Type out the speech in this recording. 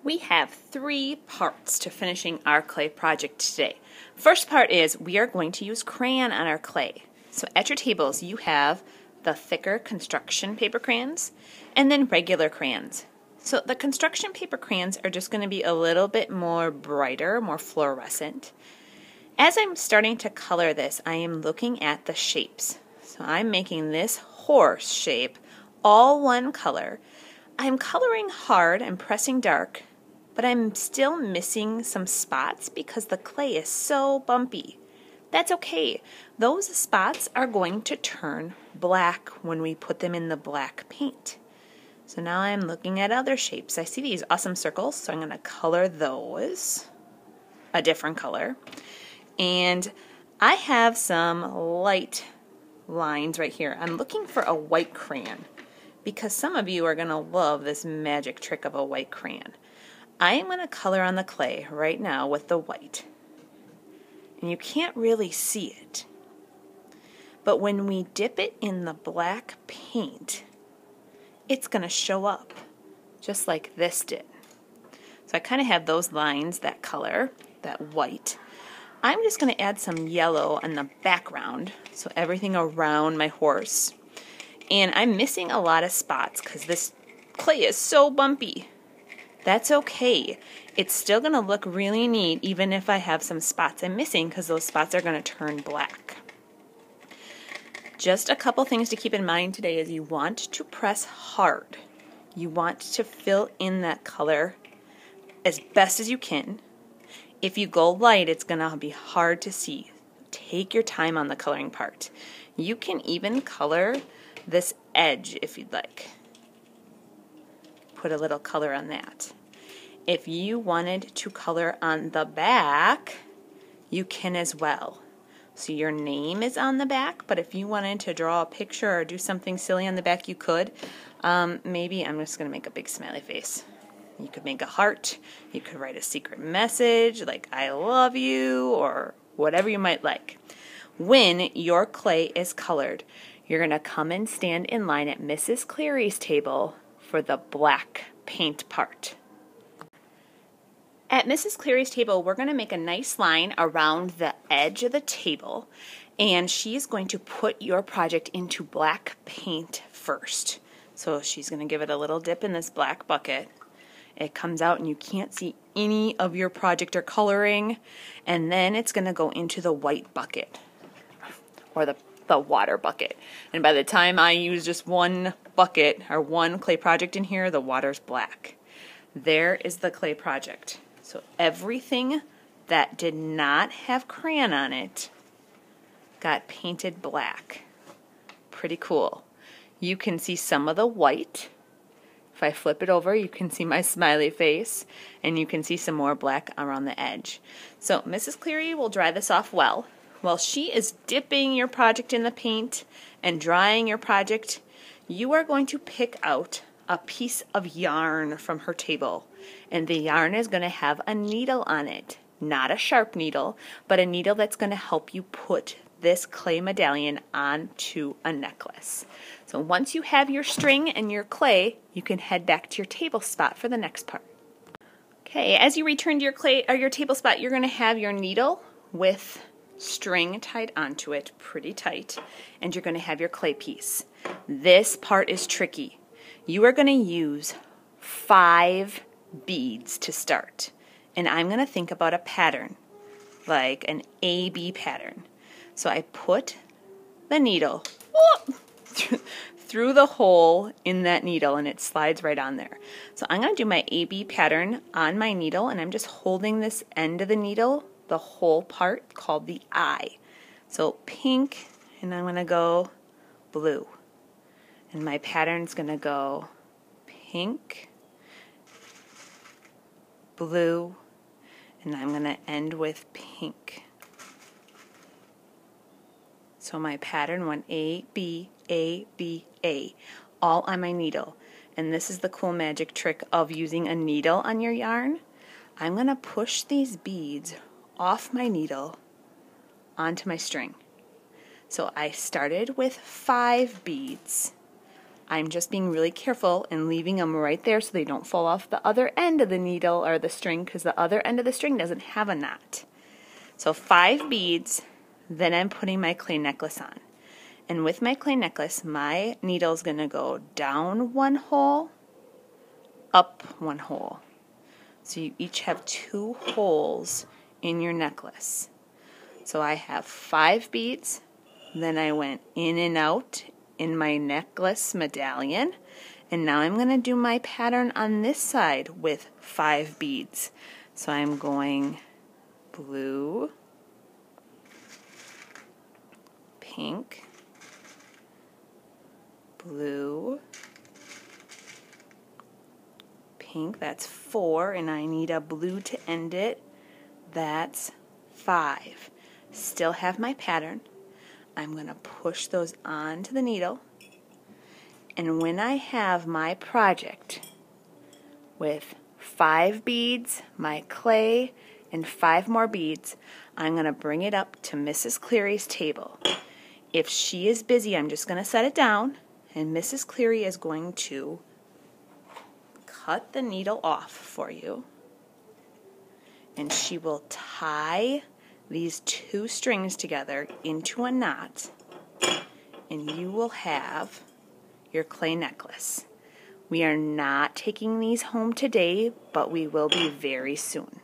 We have 3 parts to finishing our clay project today. First part is we are going to use crayon on our clay. So at your tables you have the thicker construction paper crayons and then regular crayons. So the construction paper crayons are just going to be a little bit more brighter, more fluorescent. As I'm starting to color this, I am looking at the shapes. So I'm making this horse shape all one color. I'm coloring hard and pressing dark, but I'm still missing some spots because the clay is so bumpy. That's okay. Those spots are going to turn black when we put them in the black paint. So now I'm looking at other shapes. I see these awesome circles, so I'm going to color those a different color. And I have some light lines right here. I'm looking for a white crayon because some of you are going to love this magic trick of a white crayon. I am going to color on the clay right now with the white. And you can't really see it. But when we dip it in the black paint, it's going to show up just like this did. So I kind of have those lines, that color, that white. I'm just going to add some yellow on the background, so everything around my horse. And I'm missing a lot of spots because this clay is so bumpy. That's okay. It's still going to look really neat even if I have some spots I'm missing because those spots are going to turn black. Just a couple things to keep in mind today is you want to press hard. You want to fill in that color as best as you can. If you go light, it's going to be hard to see. Take your time on the coloring part. You can even color this edge if you'd like. Put a little color on that. If you wanted to color on the back, you can as well. So your name is on the back, but if you wanted to draw a picture or do something silly on the back, you could. Maybe I'm just going to make a big smiley face. You could make a heart. You could write a secret message like I love you or whatever you might like. When your clay is colored, you're going to come and stand in line at Mrs. Cleary's table for the black paint part. At Mrs. Cleary's table, we're going to make a nice line around the edge of the table, and she's going to put your project into black paint first. So she's going to give it a little dip in this black bucket. It comes out and you can't see any of your project or coloring, and then it's going to go into the white bucket, or the water bucket. And by the time I use just one bucket or one clay project in here, the water's black. There is the clay project. So everything that did not have crayon on it got painted black. Pretty cool. You can see some of the white. If I flip it over, you can see my smiley face, and you can see some more black around the edge. So Mrs. Cleary will dry this off well. While she is dipping your project in the paint and drying your project, you are going to pick out a piece of yarn from her table, and the yarn is going to have a needle on it. Not a sharp needle, but a needle that's going to help you put this clay medallion onto a necklace. So once you have your string and your clay, you can head back to your table spot for the next part. Okay, as you return to your clay or your table spot, you're going to have your needle with string tied onto it pretty tight, and you're going to have your clay piece. This part is tricky. You are going to use 5 beads to start, and I'm going to think about a pattern, like an A-B pattern. So I put the needle through the hole in that needle, and it slides right on there. So I'm going to do my A-B pattern on my needle, and I'm just holding this end of the needle, the whole part called the eye. So pink, and I'm going to go blue. And my pattern's going to go pink, blue, and I'm going to end with pink. So my pattern went A, B, A, B, A, all on my needle. And this is the cool magic trick of using a needle on your yarn. I'm going to push these beads off my needle onto my string. So I started with 5 beads. I'm just being really careful and leaving them right there so they don't fall off the other end of the needle or the string, because the other end of the string doesn't have a knot. So 5 beads, then I'm putting my clay necklace on. And with my clay necklace, my needle is going to go down 1 hole, up 1 hole. So you each have 2 holes in your necklace. So I have 5 beads, then I went in and out in my necklace medallion, and now I'm going to do my pattern on this side with 5 beads. So I'm going blue, pink, blue, pink, that's 4, and I need a blue to end it, that's 5. Still have my pattern. I'm going to push those onto the needle, and when I have my project with 5 beads, my clay, and 5 more beads, I'm going to bring it up to Mrs. Cleary's table. If she is busy, I'm just going to set it down, and Mrs. Cleary is going to cut the needle off for you, and she will tie these 2 strings together into a knot, and you will have your clay necklace. We are not taking these home today, but we will be very soon.